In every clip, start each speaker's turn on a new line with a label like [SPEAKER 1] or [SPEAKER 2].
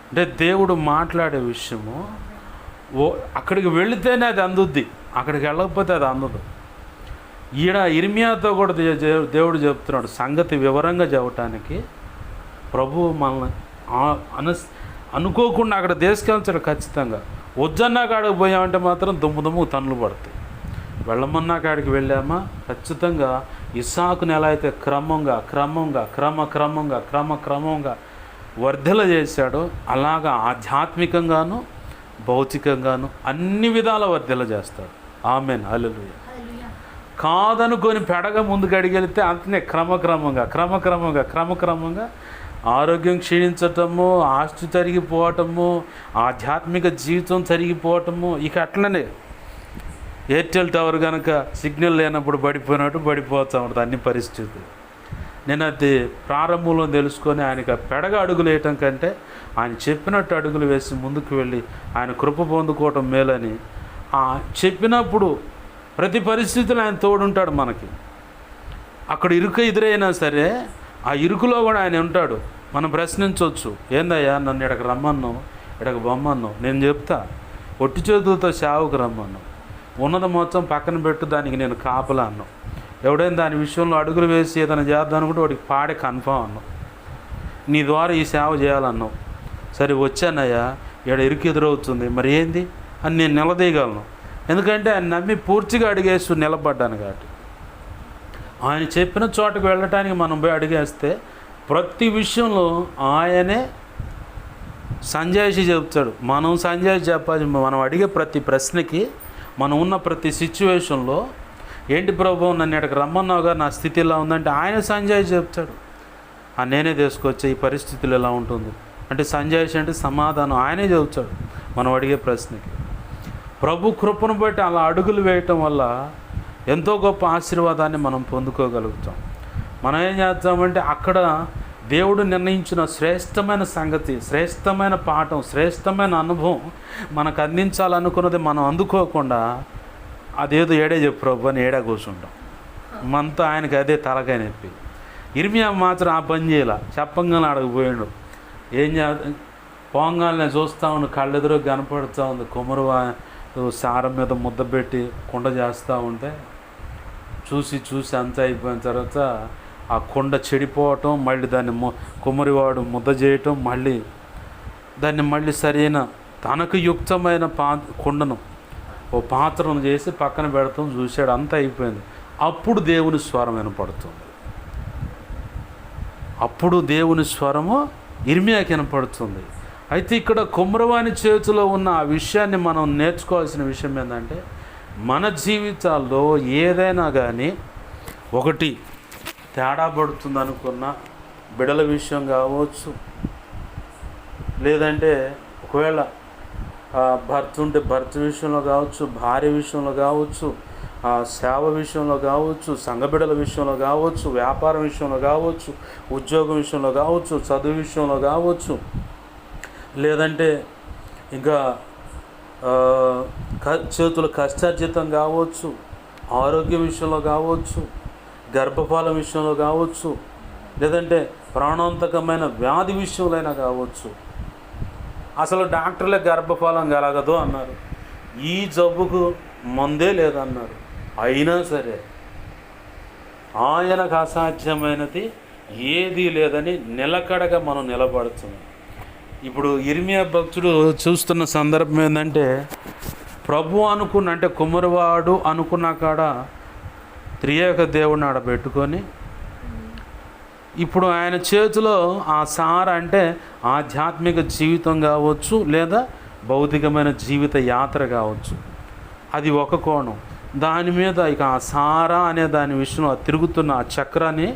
[SPEAKER 1] అంటే దేవుడు మాట్లాడే విషయము అక్కడికి వెళితేనే అది అందుద్ది, అక్కడికి వెళ్ళకపోతే అది అందదు. ఈడ ఇర్మియాతో కూడా దేవుడు చెప్తున్నాడు సంగతి వివరంగా చెప్పటానికి. ప్రభువు మనల్ని అనుకోకుండా అక్కడ తీసుకెళ్తాడు ఖచ్చితంగా. వద్దన్నా కాడికి పోయామంటే మాత్రం దుమ్ము తన్నులు పడతాయి. వెళ్ళమన్నా కాడికి వెళ్ళామా ఖచ్చితంగా ఇస్సాకుని ఎలా అయితే క్రమంగా వర్ధల చేశాడో అలాగా ఆధ్యాత్మికంగాను భౌతికంగాను అన్ని విధాల వర్ధల చేస్తాడు. ఆమేన్, హల్లెలూయా. కాదనుకొని పెడగా ముందుకు అడిగెళ్తే అంతనే క్రమక్రమంగా ఆరోగ్యం క్షీణించటము, ఆస్తి తరిగిపోవటము, ఆధ్యాత్మిక జీవితం తరిగిపోవటము. ఇక అట్లనే ఎయిర్టెల్ టవర్ కనుక సిగ్నల్ లేనప్పుడు పడిపోయినట్టు పడిపోతూ ఉంటుంది అన్ని పరిస్థితులు. నేను అది ప్రారంభంలో తెలుసుకొని ఆయనకి పెడగా అడుగులు వేయటం కంటే ఆయన చెప్పినట్టు అడుగులు వేసి ముందుకు వెళ్ళి ఆయన కృప పొందుకోవటం మేలని. చెప్పినప్పుడు ప్రతి పరిస్థితుల్లో ఆయన తోడుంటాడు మనకి. అక్కడ ఇరుకు ఎదురైనా సరే ఆ ఇరుకులో కూడా ఆయన ఉంటాడు. మనం ప్రశ్నించవచ్చు, ఏందయ్యా నన్ను ఇక్కడికి రమ్మన్నావు, ఇక్కడికి బొమ్మన్నావు, నేను చెప్తా. ఒట్టి చేతులతో సేవకు రమ్మన్నావు, ఉన్నది మొత్తం పక్కన పెట్టు, దానికి నేను కాపలా అన్నావు. ఎవడైనా దాని విషయంలో అడుగులు వేసి ఏదైనా చేద్దాం అనుకుంటే వాడికి పాడే కన్ఫామ్ అన్నావు. నీ ద్వారా ఈ సేవ చేయాలన్నావు. సరే వచ్చానయ్యా, ఇక్కడ ఇరుకు ఎదురవుతుంది, మరి ఏంది అని నేను నిలదీయగలను. ఎందుకంటే ఆయన నమ్మి పూర్తిగా అడిగేస్తూ నిలబడ్డాను కాబట్టి. ఆయన చెప్పిన చోటకు వెళ్ళటానికి మనం పోయి అడిగేస్తే ప్రతి విషయంలో ఆయనే సంజాయిషి చెప్తాడు. మనం సంజాయిషి చెప్పాలి. మనం అడిగే ప్రతి ప్రశ్నకి, మనం ఉన్న ప్రతి సిచ్యువేషన్లో ఏంటి ప్రభు నన్ను ఇక్కడికి రమ్మన్నావుగా, నా స్థితి ఇలా ఉందంటే ఆయన సంజాయిషి చెప్తాడు. నేనే తీసుకొచ్చే ఈ పరిస్థితులు ఎలా ఉంటుంది అంటే సంజాయిషి అంటే సమాధానం ఆయనే చెబుతాడు మనం అడిగే ప్రశ్నకి. ప్రభు కృపను బట్టి అలా అడుగులు వేయటం వల్ల ఎంతో గొప్ప ఆశీర్వాదాన్ని మనం పొందుకోగలుగుతాం. మనం ఏం చేస్తామంటే అక్కడ దేవుడు నిర్ణయించిన శ్రేష్టమైన సంగతి, శ్రేష్టమైన పాఠం, శ్రేష్టమైన అనుభవం మనకు అందించాలనుకున్నది మనం అందుకోకుండా అదేదో ఏడే చెప్పు ప్రభు అని ఏడా కూర్చుంటాం. మనతో ఆయనకి అదే తలకాయ నొప్పి. ఇర్మియా మాత్రం ఆ పని చేయాల, చెప్పంగానే అడగపోయాడు. ఏం పోంగానే చూస్తూ ఉండి కళ్ళెదురు కనపడుతూ ఉంది. కుమరువా సారం మీద ముద్ద పెట్టి కుండ చేస్తూ ఉంటే చూసి అంతా అయిపోయిన తర్వాత ఆ కుండ చెడిపోవటం, మళ్ళీ దాన్ని కుమ్మరివాడు ముద్ద చేయటం, దాన్ని సరైన తనకు యుక్తమైన కుండను ఓ పాత్రను చేసి పక్కన పెడతాం. చూశాడు, అంతా అయిపోయింది. అప్పుడు దేవుని స్వరం వినపడుతుంది. అప్పుడు దేవుని స్వరము ఇర్మియాకి వినపడుతుంది. అయితే ఇక్కడ కుమ్మరవాని చేతిలో ఉన్న ఆ విషయాన్ని మనం నేర్చుకోవాల్సిన విషయం ఏంటంటే మన జీవితాల్లో ఏదైనా కానీ ఒకటి తేడా పడుతుంది అనుకున్న బిడల విషయం కావచ్చు, లేదంటే ఒకవేళ భర్త ఉంటే భర్త విషయంలో కావచ్చు, భార్య విషయంలో కావచ్చు, సేవ విషయంలో కావచ్చు, సంఘ బిడల విషయంలో కావచ్చు, వ్యాపారం విషయంలో కావచ్చు, ఉద్యోగం విషయంలో కావచ్చు, చదువు విషయంలో కావచ్చు, లేదంటే ఇంకా చేతుల కష్టార్జితం కావచ్చు, ఆరోగ్యం విషయంలో కావచ్చు, గర్భఫలం విషయంలో కావచ్చు, లేదంటే ప్రాణాంతకమైన వ్యాధి విషయంలో కావచ్చు. అసలు డాక్టర్లే గర్భఫలం కలగదు అన్నారు, ఈ జబ్బుకు మందే లేదన్నారు. అయినా సరే ఆయనకు అసాధ్యమైనది ఏదీ లేదని నిలకడగా మనం నిలబడుతున్నాం. ఇప్పుడు ఇర్మియా భక్తుడు చూస్తున్న సందర్భం ఏంటంటే ప్రభు అనుకున్న, అంటే కుమ్మరివాడు అనుకున్న కాడ త్రియేక దేవుడిని ఆడ పెట్టుకొని ఇప్పుడు ఆయన చేతిలో ఆ సార అంటే ఆధ్యాత్మిక జీవితం కావచ్చు, లేదా భౌతికమైన జీవిత యాత్ర కావచ్చు. అది ఒక కోణం. దాని మీద ఇక ఆ సారా అనే దాని విషయంలో తిరుగుతున్న ఆ చక్రాన్ని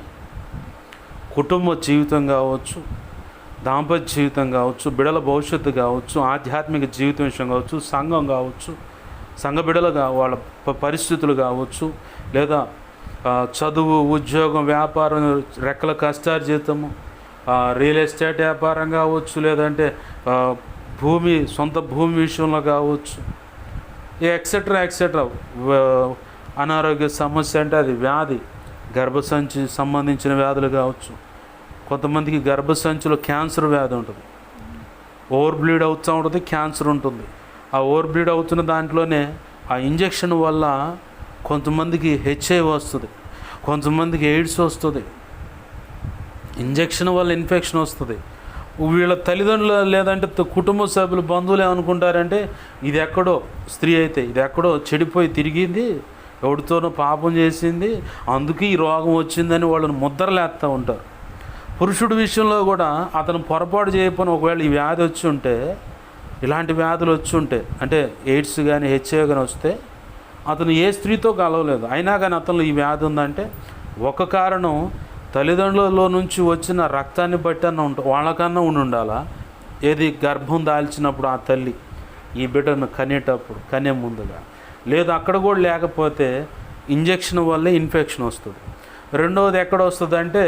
[SPEAKER 1] కుటుంబ జీవితం కావచ్చు, దాంపత్య జీవితం కావచ్చు, బిడల భవిష్యత్తు కావచ్చు, ఆధ్యాత్మిక జీవితం విషయం కావచ్చు, సంఘం కావచ్చు, సంఘ బిడల వాళ్ళ పరిస్థితులు కావచ్చు, లేదా చదువు, ఉద్యోగం, వ్యాపారం, రెక్కల కష్టార్జితము, రియల్ ఎస్టేట్ వ్యాపారం కావచ్చు, లేదంటే సొంత భూమి విషయంలో కావచ్చు, ఎక్సెట్రా అనారోగ్య సమస్య అంటే అది వ్యాధి, గర్భసంచి సంబంధించిన వ్యాధులు కావచ్చు. కొంతమందికి గర్భసంచిలో క్యాన్సర్ వ్యాధి ఉంటుంది. ఓవర్ బ్లీడ్ అవుతూ ఉంటుంది, క్యాన్సర్ ఉంటుంది. ఆ ఓవర్ బ్లీడ్ అవుతున్న దాంట్లోనే ఆ ఇంజెక్షన్ వల్ల కొంతమందికి HIV వస్తుంది, కొంతమందికి ఎయిడ్స్ వస్తుంది. ఇంజెక్షన్ వల్ల ఇన్ఫెక్షన్ వస్తుంది. వీళ్ళ తల్లిదండ్రులు లేదంటే కుటుంబ సభ్యులు, బంధువులు ఏమనుకుంటారంటే ఇది ఎక్కడో, స్త్రీ అయితే ఇది ఎక్కడో చెడిపోయి తిరిగింది, ఎవరితోనో పాపం చేసింది, అందుకే ఈ రోగం వచ్చిందని వాళ్ళని ముద్రలేస్తూ ఉంటారు. పురుషుడి విషయంలో కూడా అతను పొరపాటు చేయకపోయినా ఒకవేళ ఈ వ్యాధి వచ్చి ఉంటే, ఇలాంటి వ్యాధులు వచ్చి ఉంటే, అంటే ఎయిడ్స్ కానీ HIV కానీ వస్తే అతను ఏ స్త్రీతో కలవలేదు, అయినా కానీ అతను ఈ వ్యాధి ఉందంటే ఒక కారణం తల్లిదండ్రులలో నుంచి వచ్చిన రక్తాన్ని బట్టి అన్న వాళ్ళకన్నా ఉండాలా. ఏది గర్భం దాల్చినప్పుడు ఆ తల్లి ఈ బిడ్డను కనేటప్పుడు, కనే ముందుగా, లేదు అక్కడ కూడా లేకపోతే ఇంజెక్షన్ వల్లే ఇన్ఫెక్షన్ వస్తుంది. రెండవది ఎక్కడ వస్తుంది అంటే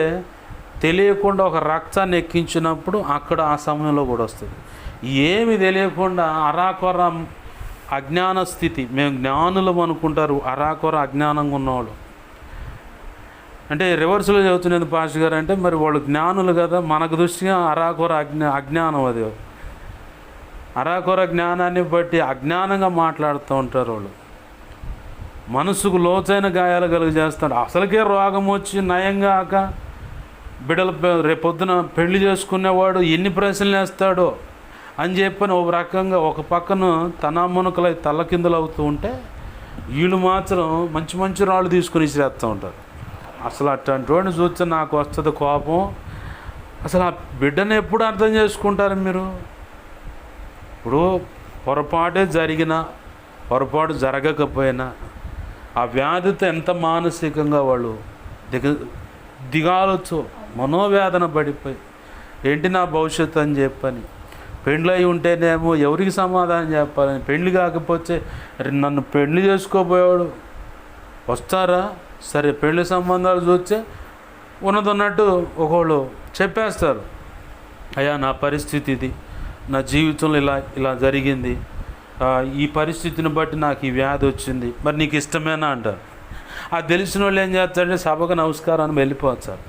[SPEAKER 1] తెలియకుండా ఒక రక్తాన్ని ఎక్కించినప్పుడు అక్కడ ఆ సమయంలో కూడా వస్తుంది. ఏమి తెలియకుండా అరాకొర అజ్ఞాన స్థితి, మేము జ్ఞానులం అనుకుంటారు, అరాకొర అజ్ఞానంగా ఉన్నవాళ్ళు. అంటే రివర్స్లో చదువుతున్నది పాస్టర్ గారు అంటే మరి వాళ్ళు జ్ఞానులు కదా, మనకు దృష్టిగా అరాకొర అజ్ఞానం. అది అరాకొర జ్ఞానాన్ని బట్టి అజ్ఞానంగా మాట్లాడుతూ ఉంటారు వాళ్ళు. మనసుకు లోతైన గాయాలు కలుగజేస్తాడు. అసలుకే రోగం వచ్చి నయంగాక బిడ్డలు రేపొద్దున పెళ్లి చేసుకునేవాడు ఎన్ని ప్రశ్నలు వేస్తాడో అని చెప్పని ఒక రకంగా ఒక పక్కన తనామునకలై తల్లకిందులు అవుతూ ఉంటే వీళ్ళు మాత్రం మంచి మంచి రాళ్ళు తీసుకుని ఇసిరేస్తూ ఉంటారు. అసలు అట్లాంటి వాడిని చూస్తే నాకు వస్తుంది కోపం. అసలు ఆ బిడ్డను ఎప్పుడు అర్థం చేసుకుంటారు మీరు? ఇప్పుడు పొరపాటే జరిగినా, పొరపాటు జరగకపోయినా ఆ వ్యాధితో ఎంత మానసికంగా వాళ్ళు దిగాలొచ్చు, మనోవేదన పడిపోయి ఏంటి నా భవిష్యత్తు అని చెప్పని, పెళ్ళి ఉంటేనేమో ఎవరికి సమాధానం చెప్పాలని, పెళ్ళి కాకపోతే నన్ను పెళ్ళి చేసుకోబోయేవాడు వస్తారా, సరే పెళ్లి సంబంధాలు చూస్తే ఉన్నదన్నట్టు ఒకళ్ళు చెప్పేస్తారు, అయ్యా నా పరిస్థితి ఇది, నా జీవితంలో ఇలా జరిగింది, ఈ పరిస్థితిని బట్టి నాకు ఈ వ్యాధి వచ్చింది, మరి నీకు ఇష్టమేనా అంటారు. అది తెలిసిన వాళ్ళు ఏం చేస్తారంటే సభకు నమస్కారం అని వెళ్ళిపోతారు.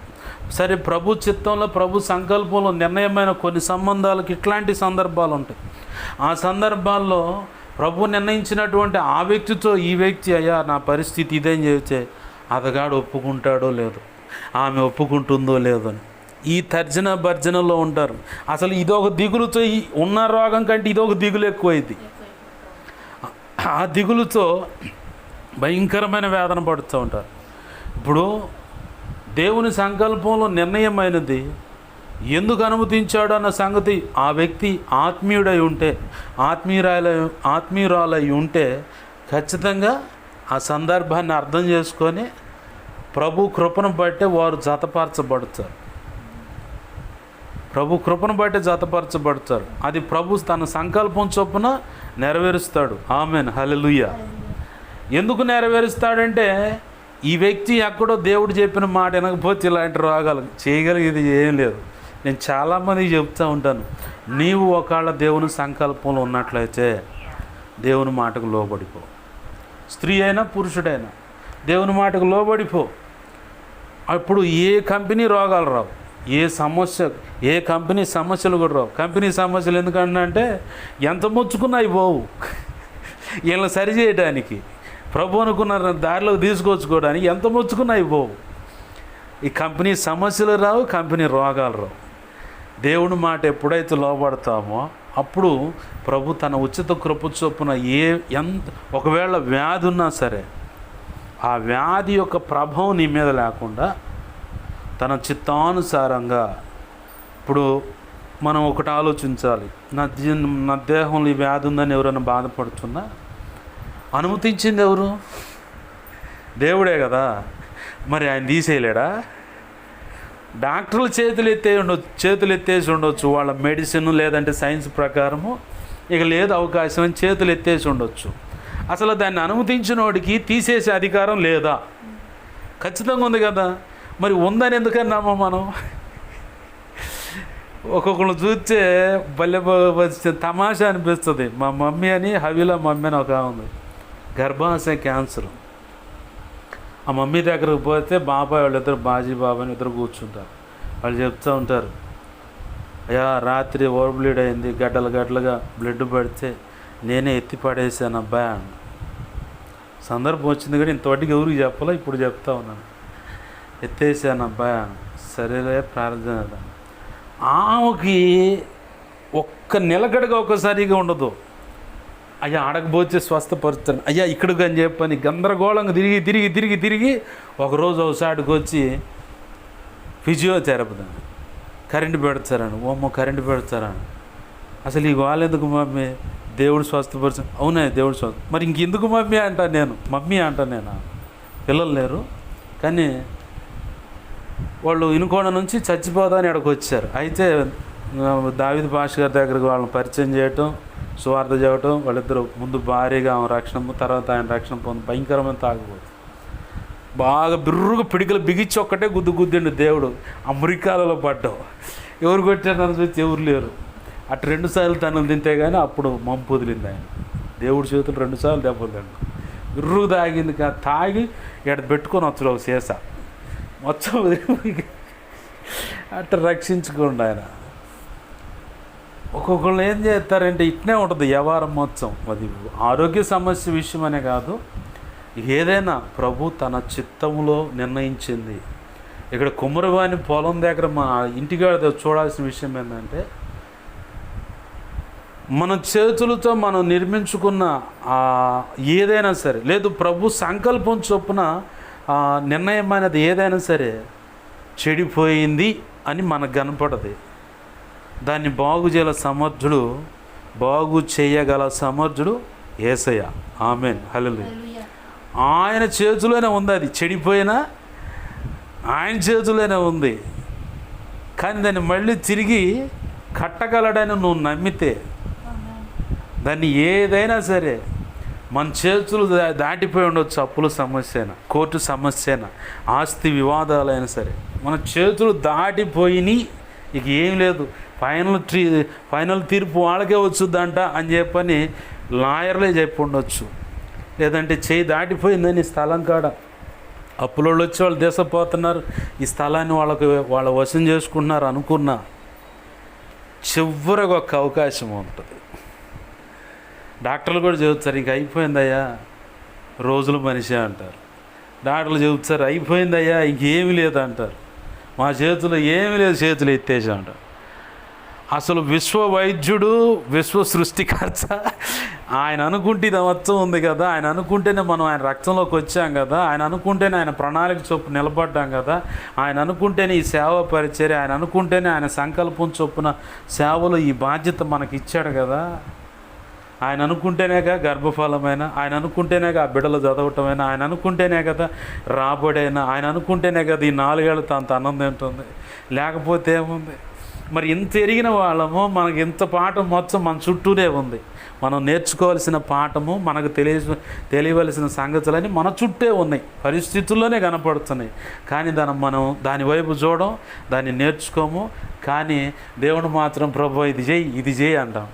[SPEAKER 1] సరే ప్రభు చిత్తంలో, ప్రభు సంకల్పంలో నిర్ణయమైన కొన్ని సంబంధాలకు ఇట్లాంటి సందర్భాలు ఉంటాయి. ఆ సందర్భాల్లో ప్రభు నిర్ణయించినటువంటి ఆ వ్యక్తితో ఈ వ్యక్తి అయ్యా నా పరిస్థితి ఇదేం చెబితే అతగాడు ఒప్పుకుంటాడో లేదో, ఆమె ఒప్పుకుంటుందో లేదో అని ఈ తర్జన భర్జనలో ఉంటారు. అసలు ఇదొక దిగులుతో, ఉన్న రోగం కంటే ఇదొక దిగులు ఎక్కువైంది. ఆ దిగులుతో భయంకరమైన వేదన పడుతూ ఉంటారు. ఇప్పుడు దేవుని సంకల్పంలో నిర్ణయమైనది ఎందుకు అనుమతించాడు అన్న సంగతి ఆ వ్యక్తి ఆత్మీయుడై ఉంటే, ఆత్మీయురాలై ఉంటే ఖచ్చితంగా ఆ సందర్భాన్ని అర్థం చేసుకొని ప్రభు కృపను బట్టే వారు జతపరచబడతారు. ప్రభు కృపను బట్టే జతపరచబడతారు. అది ప్రభు తన సంకల్పం చొప్పున నెరవేరుస్తాడు. ఆమెన్, హల్లెలూయా. ఎందుకు నెరవేరుస్తాడంటే ఈ వ్యక్తి ఎక్కడో దేవుడు చెప్పిన మాట వినకపోతే ఇలాంటి రోగాలు చేయగలిగేది ఏం లేదు. నేను చాలామందికి చెప్తూ ఉంటాను, నీవు ఒకవేళ దేవుని సంకల్పంలో ఉన్నట్లయితే దేవుని మాటకు లోబడిపో. స్త్రీ అయినా పురుషుడైనా దేవుని మాటకు లోబడిపో. అప్పుడు ఏ కంపెనీ రోగాలు రావు, ఏ కంపెనీ సమస్యలు కూడా రావు. కంపెనీ సమస్యలు ఎందుకంటే ఎంత ముచ్చుకున్నా అవి పోవు. వీళ్ళని సరిచేయడానికి, ప్రభు అనుకున్న దారిలోకి తీసుకొచ్చుకోవడానికి ఎంత ముచ్చుకున్నా అవి పోవు. ఈ కంపెనీ సమస్యలు రావు, కంపెనీ రోగాలు రావు. దేవుని మాట ఎప్పుడైతే లోబడతామో అప్పుడు ప్రభు తన ఉచిత కృప చొప్పున ఒకవేళ వ్యాధి ఉన్నా సరే ఆ వ్యాధి యొక్క ప్రభావం నీ మీద లేకుండా తన చిత్తానుసారంగా, ఇప్పుడు మనం ఒకటి ఆలోచించాలి, నా దేహంలో ఈ వ్యాధి ఉందని ఎవరైనా బాధపడుతున్నా అనుమతించింది ఎవరు? దేవుడే కదా. మరి ఆయన తీసేయలేడా? డాక్టర్లు చేతులు ఎత్తేసి ఉండొచ్చు, వాళ్ళ మెడిసిన్ లేదంటే సైన్స్ ప్రకారము ఇక లేదు అవకాశం అని చేతులు ఎత్తేసి ఉండొచ్చు. అసలు దాన్ని అనుమతించిన వాడికి తీసేసే అధికారం లేదా? ఖచ్చితంగా ఉంది కదా. మరి ఉందని ఎందుకన్నామో మనం? ఒక్కొక్కరు చూస్తే భలే తమాషా అనిపిస్తుంది. మా మమ్మీ అని, హవీలా మమ్మీ అని ఒక ఉంది, గర్భాశయ క్యాన్సర్. ఆ మమ్మీ దగ్గరకు పోతే బాబాయ్ వాళ్ళిద్దరు, బాజీ బాబాయ్ అని ఇద్దరు కూర్చుంటారు. వాళ్ళు చెప్తూ ఉంటారు, అయ్యా రాత్రి ఓవర్ బ్లీడ్ అయింది, గడ్డలు గడ్డలుగా బ్లడ్ పడితే నేనే ఎత్తి పడేసాను అబ్బాయి అన్న. సందర్భం వచ్చింది కానీ ఇంతవరకు ఎవరికి చెప్పాలో ఇప్పుడు చెప్తా ఉన్నాను. ఎత్తేసాను అబ్బాయి అన్న. సరేలే ప్రార్థన. ఆమెకి ఒక్క నిలకడగా ఒక్కసారిగా ఉండదు. అయ్యా ఆడకపోతే స్వస్థపరుస్తాను, అయ్యా ఇక్కడికి అని చెప్పని గందరగోళంగా తిరిగి తిరిగి తిరిగి తిరిగి ఒకరోజు ఒకసారికి వచ్చి ఫిజియోథెరపీ కరెంటు పెడతారని. ఓమ్మో కరెంటు పెడతారని. అసలు ఈ వాళ్ళెందుకు మమ్మీ, దేవుడు స్వస్థపరచు. అవునే దేవుడు స్వస్థ, మరి ఇంకెందుకు మమ్మీ అంటాను నేను, మమ్మీ అంటాను నేను. పిల్లలు లేరు కానీ వాళ్ళు ఇనుకోణ నుంచి చచ్చిపోదాని ఇక్కడికి వచ్చారు. అయితే దావీదు పాష గారి దగ్గరకు వాళ్ళని పరిచయం చేయటం, సువార్త చేయటం. వాళ్ళిద్దరూ ముందు భారీగా ఆమె రక్షణ, తర్వాత ఆయన రక్షణ పొంది భయంకరమైన తాగుబోతు. బాగా బిర్రుగా పిడికలు బిగించి ఒక్కటే గుద్దిండు దేవుడు. అమెరికాలలో పడ్డావు. ఎవరు కొట్టారని చూసి ఎవరు లేరు. అటు 2 సార్లు తనలు తింటే కానీ అప్పుడు మంపు వదిలింది ఆయన. దేవుడి చేతులు 2 సార్లు దెబ్బలు తిండు. బిర్రుగా తాగింది కాదు, తాగి ఇక్కడ పెట్టుకొని వచ్చాడు ఒక సీసా మొత్తం అట్లా రక్షించుకోండి ఆయన. ఒక్కొక్కళ్ళు ఏం చేస్తారంటే ఇట్నే ఉంటుంది వ్యవహారం మొత్తం. అది ఆరోగ్య సమస్య విషయం అనే కాదు, ఏదైనా ప్రభు తన చిత్తంలో నిర్ణయించింది. ఇక్కడ కుమ్మరివాని పొలం దగ్గర మన ఇంటికాడ చూడాల్సిన విషయం ఏంటంటే, మన చేతులతో మనం నిర్మించుకున్న ఏదైనా సరే, లేదు ప్రభు సంకల్పం చొప్పున నిర్ణయం అనేది ఏదైనా సరే చెడిపోయింది అని మనకు కనపడదు. దాన్ని బాగు చేయగల సమర్థుడు యేసయ్య. ఆమేన్, హల్లెలూయా. ఆయన చేతిలోనే ఉంది. అది చెడిపోయినా ఆయన చేతిలోనే ఉంది. కానీ దాన్ని మళ్ళీ తిరిగి కట్టగలడని నువ్వు నమ్మితే, దాన్ని ఏదైనా సరే మన చేతులు దాటిపోయి ఉండొచ్చు. అప్పుల సమస్య అయినా, కోర్టు సమస్య అయినా, ఆస్తి వివాదాలైనా సరే మన చేతులు దాటిపోయినాయి, ఇక ఏం లేదు, ఫైనల్ తీర్పు వాళ్ళకే వచ్చుద్దంట అని చెప్పని లాయర్లే చెప్పి ఉండొచ్చు. లేదంటే చేయి దాటిపోయిందని స్థలం కాడ అప్పులోళ్ళు వచ్చి వాళ్ళు దేశపోతున్నారు, ఈ స్థలాన్ని వాళ్ళ వశం చేసుకుంటున్నారు అనుకున్నా, చివరికి ఒక అవకాశం ఉంటుంది. డాక్టర్లు కూడా చెబుతారు ఇంక అయిపోయిందయ్యా, రోజులు మనిషి అంటారు. డాక్టర్లు చెబుతారు అయిపోయిందయ్యా ఇంకేమీ లేదు అంటారు. మా చేతులు ఏమీ లేదు, చేతులు ఎత్తేసి అంటారు. అసలు విశ్వ వైద్యుడు, విశ్వ సృష్టికర్త ఆయన అనుకుంటే ఇది మొత్తం ఉంది కదా, ఆయన అనుకుంటేనే మనం ఆయన రక్తంలోకి వచ్చాం కదా, ఆయన అనుకుంటేనే ఆయన ప్రణాళిక చొప్పున నిలబడ్డాం కదా, ఆయన అనుకుంటేనే ఈ సేవ పరిచర్య, ఆయన అనుకుంటేనే ఆయన సంకల్పం చొప్పున సేవలో ఈ బాధ్యత మనకి ఇచ్చాడు కదా, ఆయన అనుకుంటేనేగా గర్భఫలమైన, ఆయన అనుకుంటేనేగా ఆ బిడ్డలు చదవటమైనా, ఆయన అనుకుంటేనే కదా రాబడైనా, ఆయన అనుకుంటేనే కదా ఈ 4 ఏళ్ళు అంత ఆనందం ఉంటుంది. లేకపోతే ఏముంది? మరి ఇంత ఎరిగిన వాళ్ళము, మనకి ఇంత పాఠం మొత్తం మన చుట్టూనే ఉంది. మనం నేర్చుకోవాల్సిన పాఠము, మనకు తెలియవలసిన సంగతులని మన చుట్టే ఉన్నాయి, పరిస్థితుల్లోనే కనపడుతున్నాయి. కానీ మనం దాని వైపు చూడం, దాన్ని నేర్చుకోము. కానీ దేవుడు మాత్రం ప్రభు ఇది చేయి అంటాం.